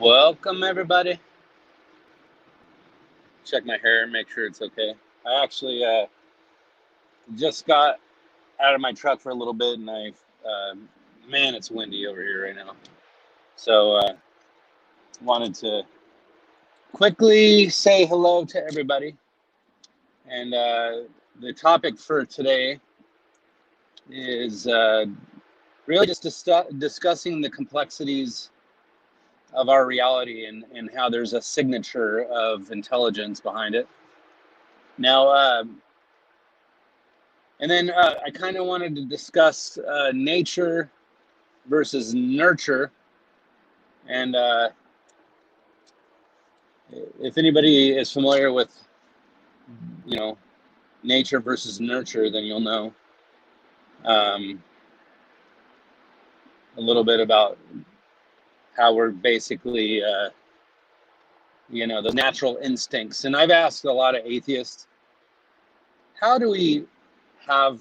Welcome, everybody. Check my hair, make sure it's okay. I actually just got out of my truck for a little bit, and man, it's windy over here right now. So wanted to quickly say hello to everybody. And the topic for today is really just discussing the complexities of our reality and how there's a signature of intelligence behind it. Now, and then I kind of wanted to discuss nature versus nurture. And if anybody is familiar with, nature versus nurture, then you'll know a little bit about how we're basically, the natural instincts. And I've asked a lot of atheists, how do we have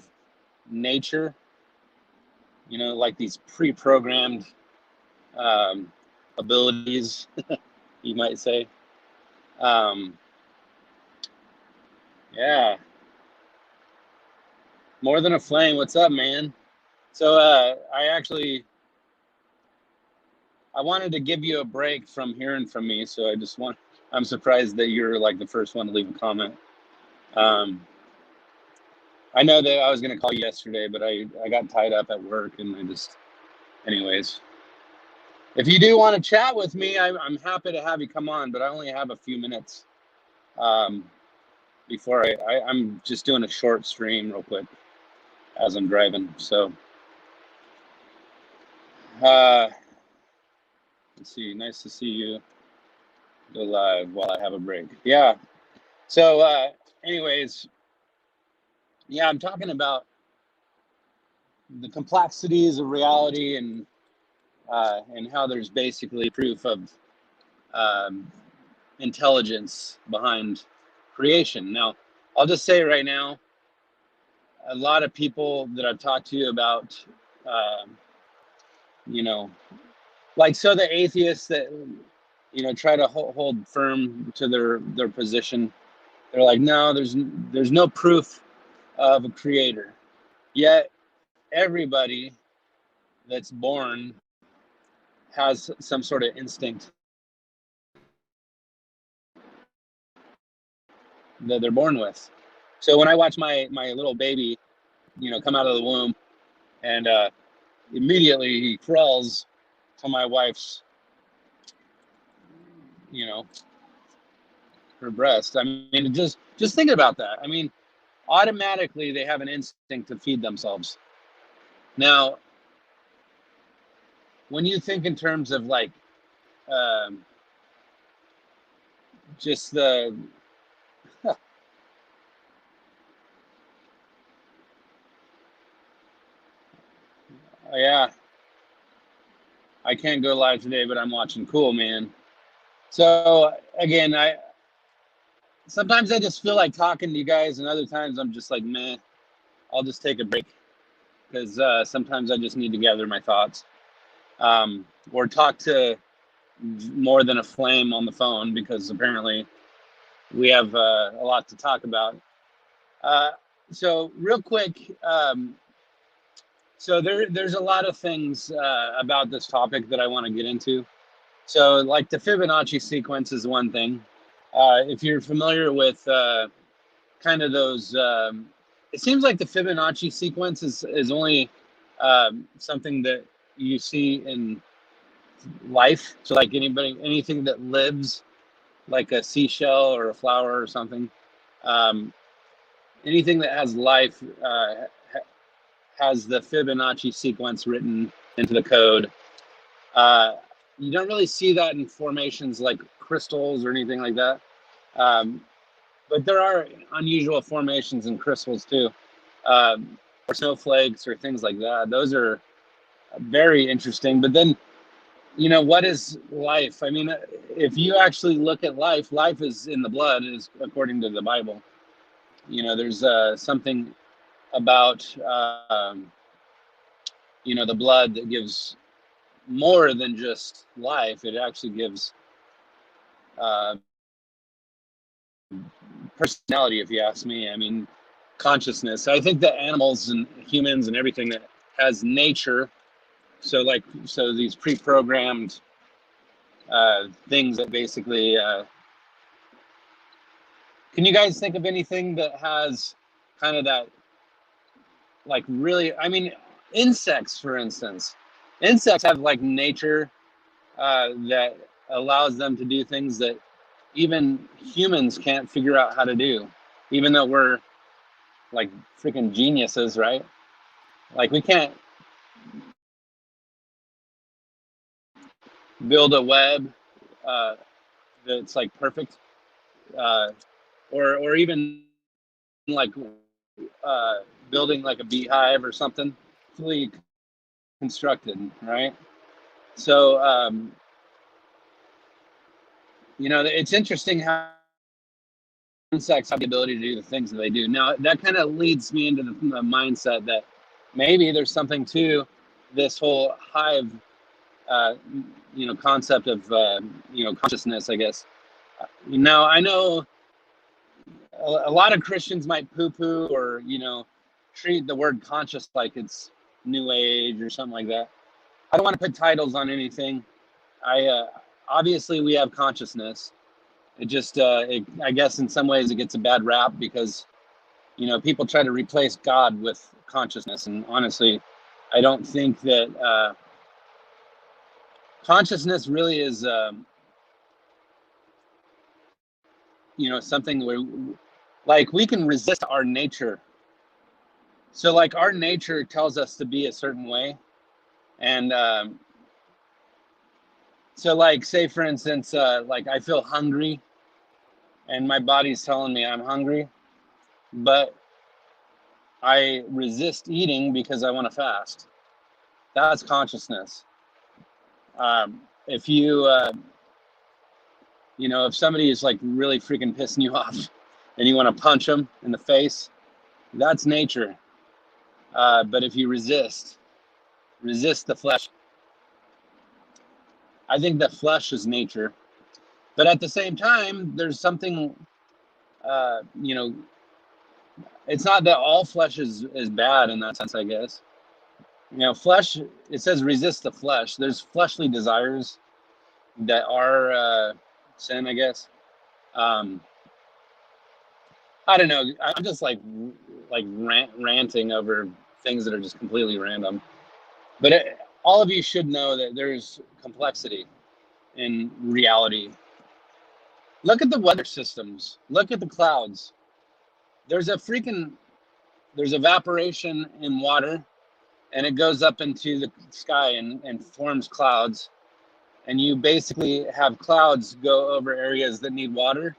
nature, like these pre-programmed abilities, you might say. Yeah. More than a flame. What's up, man? So I wanted to give you a break from hearing from me. So I'm surprised that you're like the first one to leave a comment. I know that I was going to call you yesterday, but I got tied up at work, and anyways, if you do want to chat with me, I'm happy to have you come on, but I only have a few minutes before I'm just doing a short stream real quick as I'm driving. So let's see. Nice to see you go live while I have a break. Yeah. So anyways, yeah, I'm talking about the complexities of reality and how there's basically proof of intelligence behind creation. Now, I'll just say right now, a lot of people that I've talked to about, so the atheists that, try to hold firm to their position, they're like, no, there's no proof of a creator. Yet everybody that's born has some sort of instinct that they're born with. So when I watch my little baby, come out of the womb, and immediately he crawls to my wife's, her breast. I mean, just think about that. I mean, automatically they have an instinct to feed themselves. Now, when you think in terms of like just the yeah, I can't go live today, but I'm watching. Cool, man. So again, sometimes I just feel like talking to you guys, and other times I'm just like, man, I'll just take a break, because sometimes I just need to gather my thoughts, or talk to more than a flame on the phone, because apparently we have a lot to talk about. So real quick, so there's a lot of things about this topic that I want to get into. So like the Fibonacci sequence is one thing. If you're familiar with kind of those, it seems like the Fibonacci sequence is only something that you see in life. So like anything that lives, like a seashell or a flower or something, anything that has life has the Fibonacci sequence written into the code. You don't really see that in formations like crystals or anything like that. But there are unusual formations in crystals too, or snowflakes or things like that. Those are very interesting. But then, what is life? I mean, if you actually look at life is in the blood, is according to the Bible. There's something about, the blood that gives more than just life. It actually gives personality, if you ask me. I mean, consciousness. I think that animals and humans and everything that has nature, so these pre-programmed things that basically, can you guys think of anything that has kind of that, like, really, I mean, insects, for instance. Insects have like nature that allows them to do things that even humans can't figure out how to do, even though we're like freaking geniuses, right? Like, we can't build a web that's like perfect, or even like building like a beehive or something fully constructed, right? So it's interesting how insects have the ability to do the things that they do. Now, that kind of leads me into the mindset that maybe there's something to this whole hive, concept of, consciousness, I guess. Now, I know a lot of Christians might poo-poo or, treat the word conscious like it's new age or something like that. I don't want to put titles on anything. Obviously we have consciousness. It just, I guess in some ways it gets a bad rap because, people try to replace God with consciousness. And honestly, I don't think that consciousness really is, something where, like, we can resist our nature. So, like, our nature tells us to be a certain way. And so, like, say, for instance, like, I feel hungry and my body's telling me I'm hungry, but I resist eating because I want to fast. That's consciousness. If you, if somebody is like really freaking pissing you off and you want to punch them in the face, that's nature. But if you resist the flesh, I think the flesh is nature. But at the same time, there's something, it's not that all flesh is bad in that sense, I guess. Flesh, it says resist the flesh. There's fleshly desires that are sin, I guess. I don't know. I'm just like ranting over things that are just completely random. But all of you should know that there's complexity in reality. Look at the weather systems. Look at the clouds. There's evaporation in water, and it goes up into the sky and forms clouds. And you basically have clouds go over areas that need water,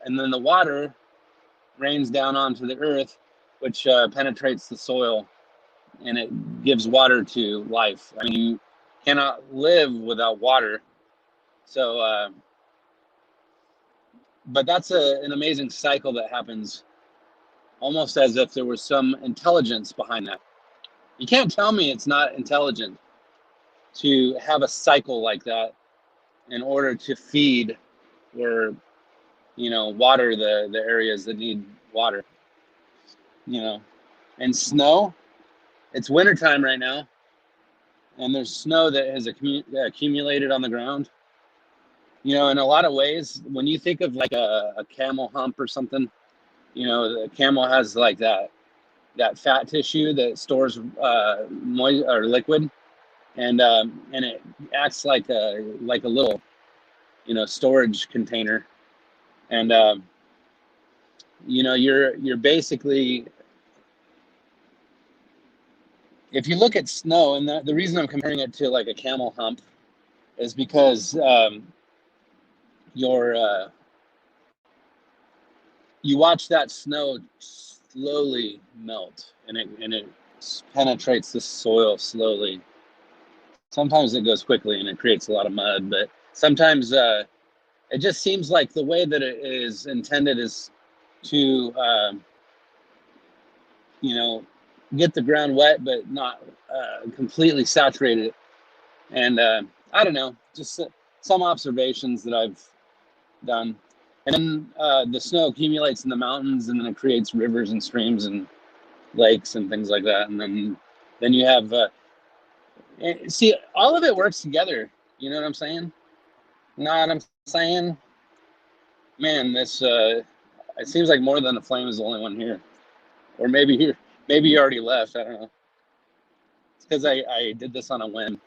and then the water rains down onto the earth, which penetrates the soil, and it gives water to life. I mean, you cannot live without water. So, but that's an amazing cycle that happens, almost as if there was some intelligence behind that. You can't tell me it's not intelligent to have a cycle like that in order to feed or, water the areas that need water. And snow, it's wintertime right now, and there's snow that has accumulated on the ground. In a lot of ways, when you think of like a camel hump or something, the camel has like that fat tissue that stores moist or liquid, and it acts like a little, storage container. And you're basically, if you look at snow, and the reason I'm comparing it to like a camel hump is because you watch that snow slowly melt, and it penetrates the soil slowly. Sometimes it goes quickly and it creates a lot of mud, but sometimes it just seems like the way that it is intended is to get the ground wet, but not completely saturate it. And I don't know, just some observations that I've done. And then the snow accumulates in the mountains, and then it creates rivers and streams and lakes and things like that. And then you have see, all of it works together. You know what I'm saying? Know what I'm saying? Man, this it seems like More Than a Flame is the only one here, or maybe you already left. I don't know. It's because I did this on a whim.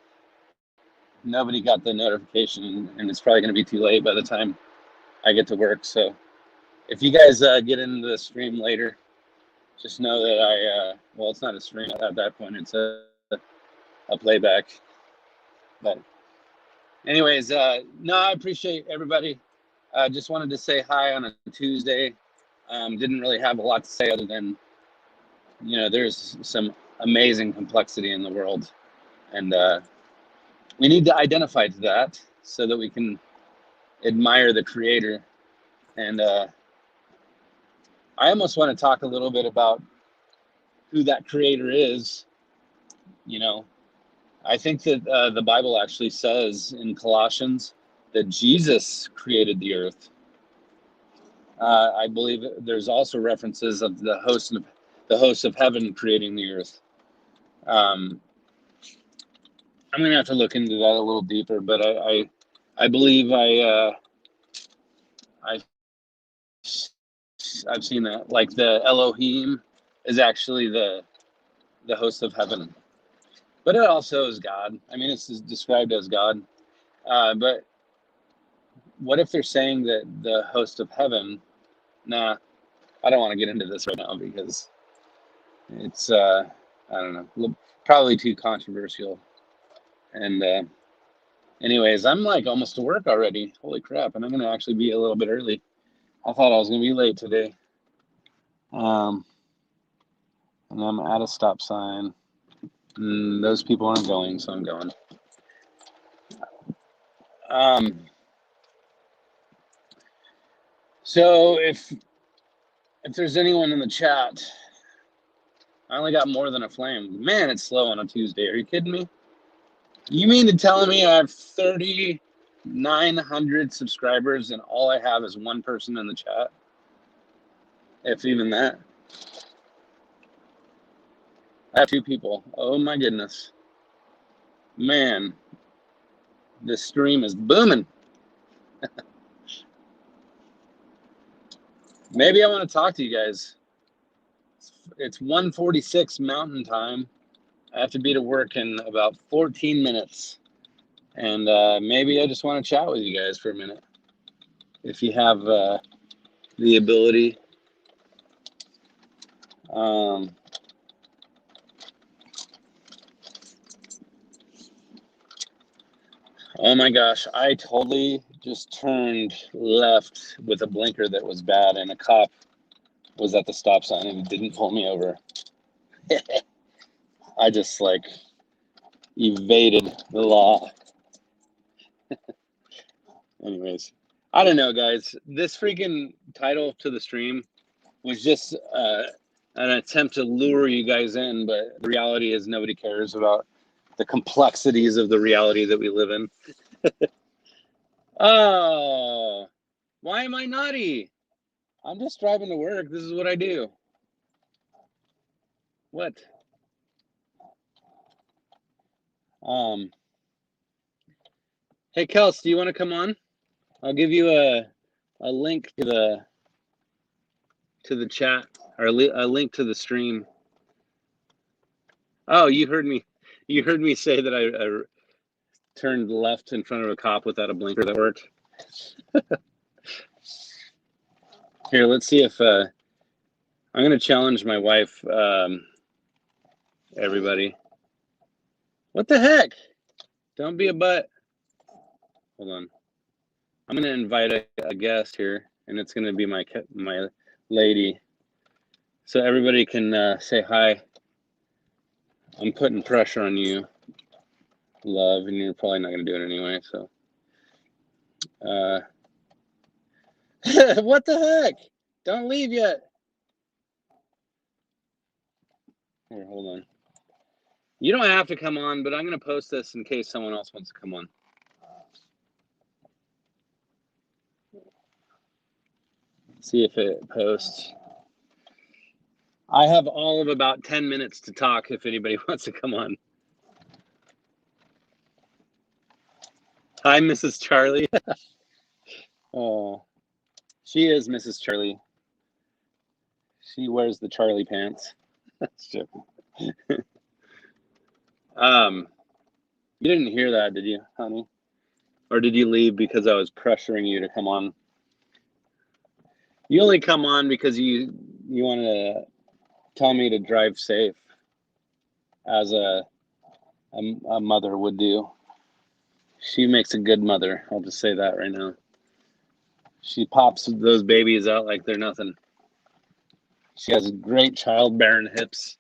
Nobody got the notification, and it's probably going to be too late by the time I get to work. So if you guys get into the stream later, just know that well, it's not a stream at that point. It's a playback. But anyways, no, I appreciate everybody. Just wanted to say hi on a Tuesday. Didn't really have a lot to say other than, you know, there's some amazing complexity in the world, and we need to identify to that so that we can admire the creator. And I almost want to talk a little bit about who that creator is. You know, I think that the Bible actually says in Colossians that Jesus created the earth. I believe there's also references of the host of heaven creating the earth. I'm gonna have to look into that a little deeper, but I believe I've seen that, like the Elohim is actually the host of heaven, but it also is God. I mean, it's described as God. But what if they're saying that the host of heaven? Nah, I don't want to get into this right now because it's I don't know, probably too controversial. And anyways, I'm like almost to work already. Holy crap! And I'm gonna actually be a little bit early. I thought I was gonna be late today. And I'm at a stop sign. Those people aren't going, so I'm going. So if there's anyone in the chat, I only got More Than a Flame. Man, it's slow on a Tuesday. Are you kidding me? You mean to tell me I have 3,900 subscribers and all I have is one person in the chat? If even that. I have 2 people. Oh my goodness. Man, this stream is booming. Maybe I want to talk to you guys. It's 1:46 Mountain Time. I have to be to work in about 14 minutes. And maybe I just want to chat with you guys for a minute. If you have the ability. Oh my gosh, I totally just turned left with a blinker that was bad, and a cop was at the stop sign and didn't pull me over. I just like evaded the law. Anyways, I don't know, guys. This freaking title to the stream was just an attempt to lure you guys in, but the reality is nobody cares about the complexities of the reality that we live in. Oh, why am I naughty? I'm just driving to work. This is what I do. What? Hey, Kels, do you want to come on? I'll give you a link to the chat, or a link to the stream. Oh, you heard me. You heard me say that I turned left in front of a cop without a blinker. That worked. Here, let's see if I'm going to challenge my wife. Everybody, what the heck? Don't be a butt. Hold on. I'm going to invite a guest here, and it's going to be my lady, so everybody can say hi. I'm putting pressure on you, love, and you're probably not going to do it anyway. So, what the heck? Don't leave yet. Here, hold on. You don't have to come on, but I'm going to post this in case someone else wants to come on. See if it posts. I have all of about 10 minutes to talk if anybody wants to come on. Hi, Mrs. Charlie. Oh, she is Mrs. Charlie. She wears the Charlie pants. You didn't hear that, did you, honey? Or did you leave because I was pressuring you to come on? You only come on because you want to tell me to drive safe, as a mother would do. She makes a good mother. I'll just say that right now. She pops those babies out like they're nothing. She has great childbearing hips.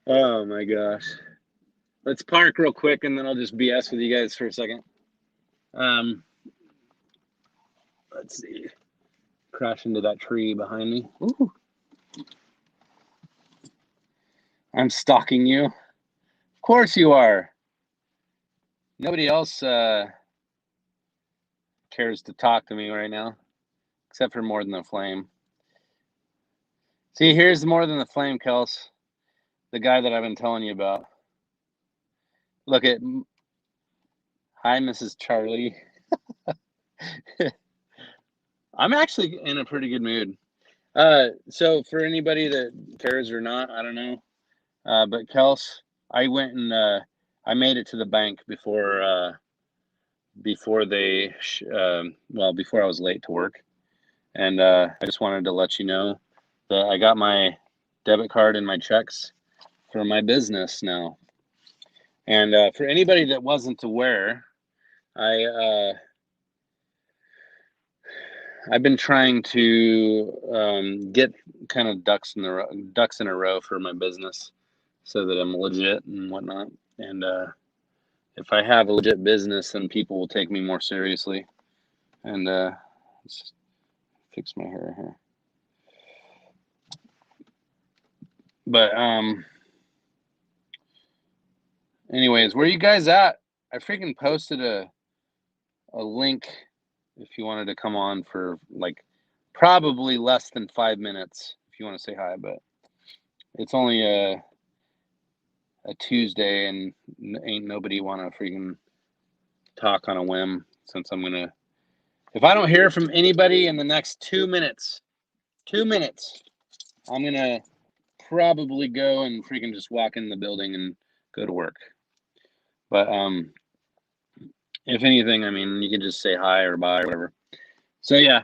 Oh my gosh. Let's park real quick and then I'll just BS with you guys for a second. Let's see. Crash into that tree behind me. Ooh. I'm stalking you. Of course you are. Nobody else cares to talk to me right now, except for More Than the Flame. See, here's More Than the Flame, Kels. The guy that I've been telling you about. Look at, hi, Mrs. Charlie. I'm actually in a pretty good mood. So for anybody that cares or not, I don't know. But Kels, I went and I made it to the bank before they, before I was late to work. And I just wanted to let you know that I got my debit card and my checks for my business now. And for anybody that wasn't aware, I've been trying to get kind of ducks in a row for my business, so that I'm legit and whatnot. And if I have a legit business, then people will take me more seriously. And let's fix my hair here. But anyways, where are you guys at? I freaking posted a link if you wanted to come on for like probably less than 5 minutes if you want to say hi, but it's only a Tuesday and ain't nobody want to freaking talk on a whim, since I'm gonna, if I don't hear from anybody in the next 2 minutes, I'm gonna probably go and freaking just walk in the building and go to work. But if anything, I mean, you can just say hi or bye or whatever. So yeah,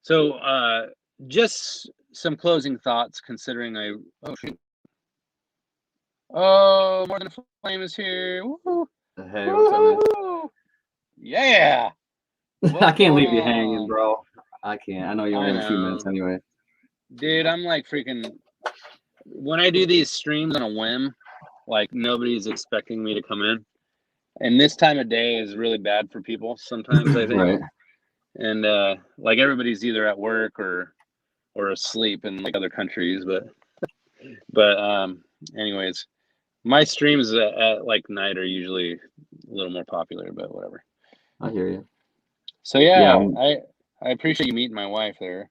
so just some closing thoughts, considering oh shoot, oh, More Than a Flame is here. Woo-hoo. Hey, what's up, man? Yeah. I can't leave you hanging, bro. I can't. I know you're in a few minutes anyway. Dude, I'm like freaking, when I do these streams on a whim, like nobody's expecting me to come in. And this time of day is really bad for people sometimes, I think. Right. And like everybody's either at work or asleep in like other countries, but anyways, my streams at like night are usually a little more popular, but whatever. I hear you. So yeah. I appreciate you meeting my wife there.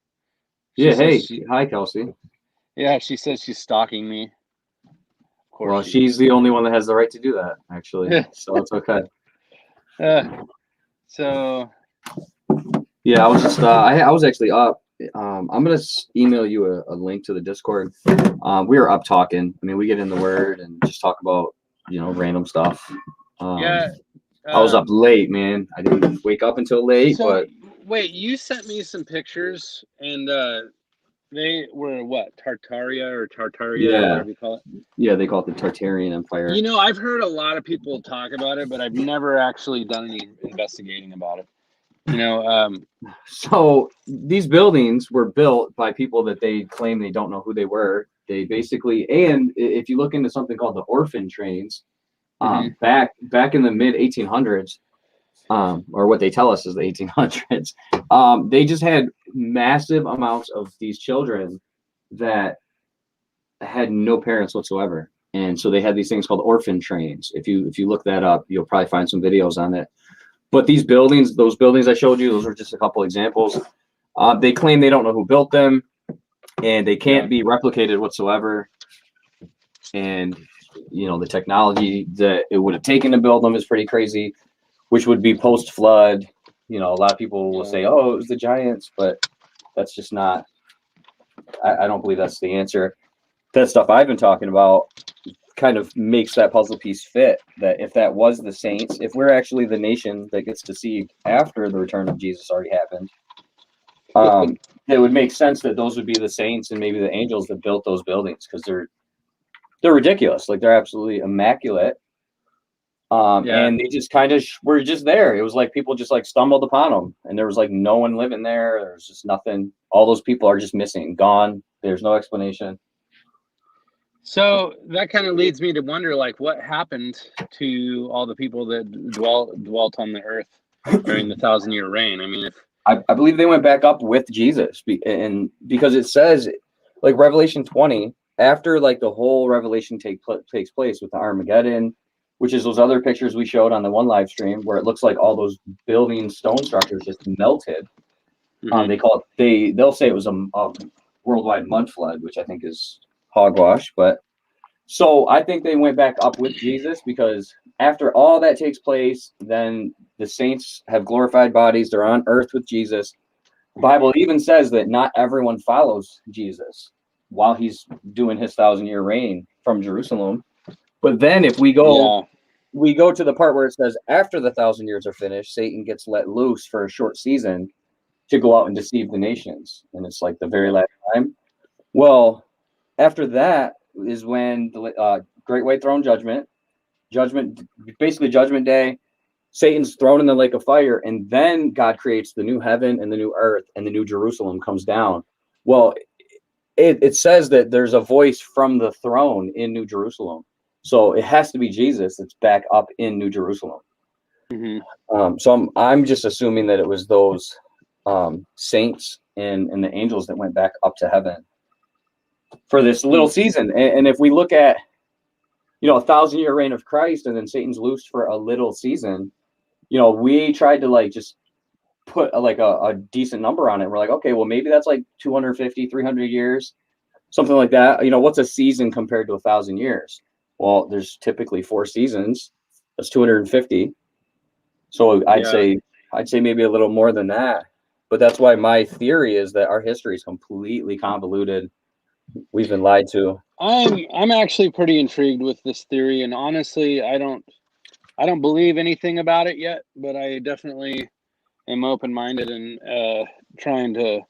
Hi, Kelsey. Yeah, she says she's stalking me. Of course. Well, she's the only one that has the right to do that, actually. So it's okay. So yeah, I was just I was actually up. I'm gonna email you a link to the Discord. We were up talking. I mean, we get in the word and just talk about random stuff. I was up late, man. I didn't wake up until late. So, but wait, you sent me some pictures, and they were what, Tartaria or Tartaria, or whatever you call it? Yeah, they call it the Tartarian Empire. You know, I've heard a lot of people talk about it, but I've never actually done any investigating about it. You know, so these buildings were built by people that they claim they don't know who they were. They basically, and if you look into something called the orphan trains, back in the mid 1800s, or what they tell us is the 1800s, they just had massive amounts of these children that had no parents whatsoever. And so they had these things called orphan trains. If you look that up, you'll probably find some videos on it. But these buildings, those buildings I showed you, those are just a couple examples. They claim they don't know who built them, and they can't be replicated whatsoever. And, you know, the technology that it would have taken to build them is pretty crazy, which would be post-flood. You know, a lot of people will say, oh, it was the giants, but that's just not, I don't believe that's the answer. That stuff I've been talking about kind of makes that puzzle piece fit, that if that was the saints, if we're actually the nation that gets deceived after the return of Jesus already happened, it would make sense that those would be the saints and maybe the angels that built those buildings, because they're ridiculous. Like, they're absolutely immaculate. And they just kind of were just there. It was like people just like stumbled upon them, and there was like no one living there. There's just nothing. All those people are just missing, gone. There's no explanation. So that kind of leads me to wonder, like, what happened to all the people that dwelt on the earth during the 1,000-year reign? I mean, if I believe they went back up with Jesus, and because it says, like, Revelation 20, after like the whole Revelation takes place with the Armageddon, which is those other pictures we showed on the one live stream, where it looks like all those building stone structures just melted. They call it, they'll say it was a worldwide mud flood, which I think is hogwash. But so I think they went back up with Jesus, because after all that takes place, then the saints have glorified bodies. They're on earth with Jesus. The Bible even says that not everyone follows Jesus while he's doing his 1,000-year reign from Jerusalem. But then if we go to the part where it says after the 1,000 years are finished, Satan gets let loose for a short season to go out and deceive the nations. And it's like the very last time. Well, after that is when the Great White Throne Judgment, basically Judgment Day, Satan's thrown in the lake of fire, and then God creates the new heaven and the new earth, and the new Jerusalem comes down. Well, it says that there's a voice from the throne in New Jerusalem. So it has to be Jesus that's back up in New Jerusalem. So I'm just assuming that it was those saints and the angels that went back up to heaven for this little season. And if we look at, you know, 1,000-year reign of Christ, and then Satan's loosed for a little season, you know, we tried to like just put a decent number on it. We're like, okay, well, maybe that's like 250, 300 years, something like that. You know, what's a season compared to 1,000 years? Well, there's typically 4 seasons. That's 250. So I'd say maybe a little more than that. But that's why my theory is that our history is completely convoluted. We've been lied to. I'm actually pretty intrigued with this theory, and honestly, I don't believe anything about it yet, but I definitely am open-minded and trying to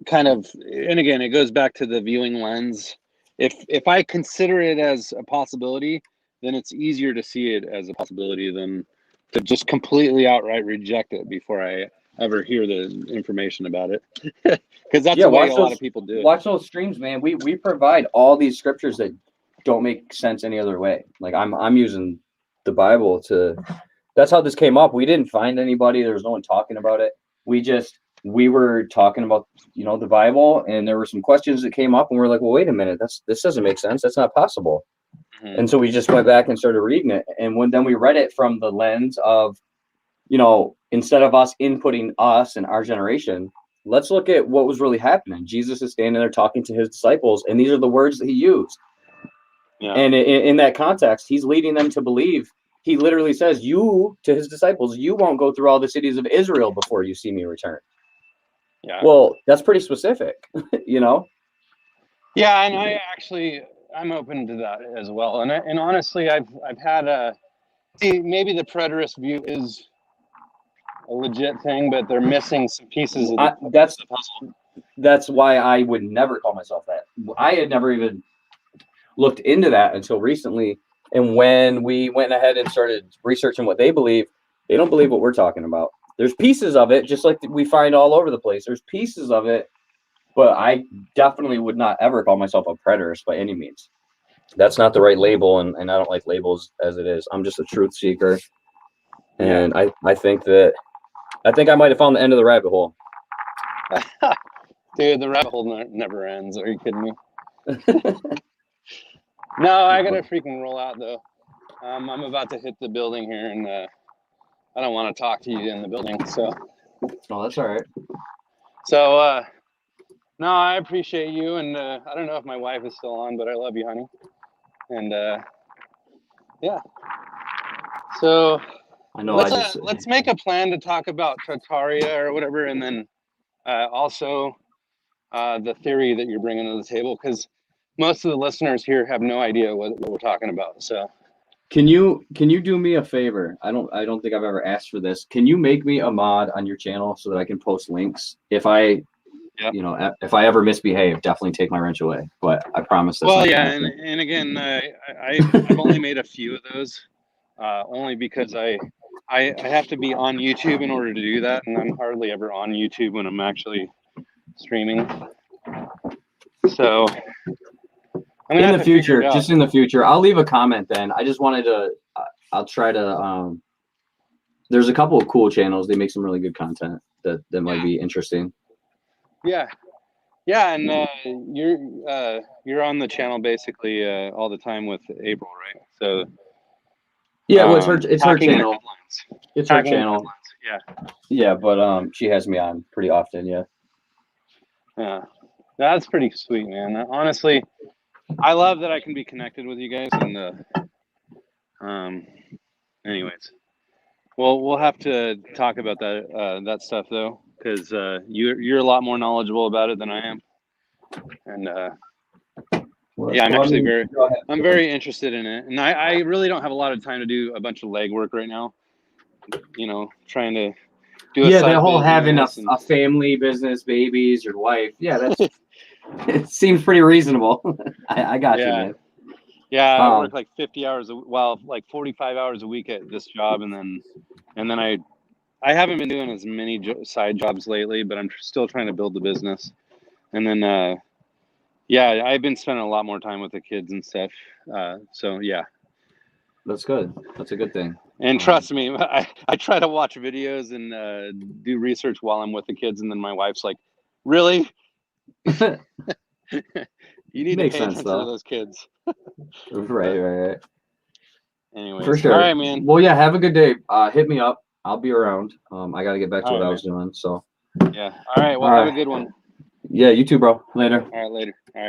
kind of, and again, it goes back to the viewing lens. If I consider it as a possibility, then it's easier to see it as a possibility than to just completely outright reject it before I ever hear the information about it. Because that's the way a lot of people do it. Watch those streams, man. We provide all these scriptures that don't make sense any other way. Like I'm using the Bible to, that's how this came up. We didn't find anybody. There was no one talking about it. We were talking about, you know, the Bible, and there were some questions that came up, and we're like, well, wait a minute, this doesn't make sense. That's not possible. And so we just went back and started reading it. And then we read it from the lens of, you know, instead of us inputting us and our generation, let's look at what was really happening. Jesus is standing there talking to his disciples, and these are the words that he used. And in that context, he's leading them to believe. He literally says, you, to his disciples, you won't go through all the cities of Israel before you see me return. Well, that's pretty specific, you know? Yeah, and I'm open to that as well. And honestly, I've had maybe the preterist view is a legit thing, but they're missing some pieces of the puzzle. That's why I would never call myself that. I had never even looked into that until recently. And when we went ahead and started researching what they believe, they don't believe what we're talking about. There's pieces of it, just like we find all over the place. There's pieces of it, but I definitely would not ever call myself a preterist by any means. That's not the right label, and I don't like labels as it is. I'm just a truth seeker. And I think I might have found the end of the rabbit hole. Dude, the rabbit hole never ends. Are you kidding me? No, I gotta freaking roll out though. I'm about to hit the building here, and I don't want to talk to you in the building. So. No, that's all right. So no, I appreciate you, and I don't know if my wife is still on, but I love you, honey. And yeah. So I know. let's make a plan to talk about Tartaria or whatever, and then also the theory that you're bringing to the table, because most of the listeners here have no idea what we're talking about. So can you do me a favor? I don't think I've ever asked for this. Can you make me a mod on your channel so that I can post links? If I if I ever misbehave, definitely take my wrench away. But I promise that's well, yeah, and again, I've only made a few of those, only because I have to be on YouTube in order to do that, and I'm hardly ever on YouTube when I'm actually streaming. So in the future, just in the future, I'll leave a comment then. I just wanted to, I'll try to, there's a couple of cool channels. They make some really good content that might be interesting. Yeah. Yeah. And you're on the channel basically all the time with April, right? So yeah, well, it's her channel. It's her channel. Yeah. Yeah, but she has me on pretty often. Yeah. Yeah. That's pretty sweet, man. Honestly, I love that I can be connected with you guys, and anyways, well, we'll have to talk about that stuff though, because you're a lot more knowledgeable about it than I am, and yeah, I'm very interested in it, and I really don't have a lot of time to do a bunch of legwork right now. You know, trying to do a that whole having a family business, babies, your wife. Yeah, that's it seems pretty reasonable. I got you, man. Yeah, I work like 50 hours, like 45 hours a week at this job, and then I haven't been doing as many side jobs lately, but I'm still trying to build the business. And then yeah, I've been spending a lot more time with the kids and stuff. So yeah, that's good. That's a good thing. And trust me, I try to watch videos and do research while I'm with the kids, and then my wife's like, "Really? You need to pay attention to those kids." Right. Anyways, for sure. All right, man. Well, yeah. Have a good day. Hit me up. I'll be around. I got to get back to what I was doing. So. Yeah. All right. Well, have a good one. Yeah. You too, bro. Later. All right. Later. All right.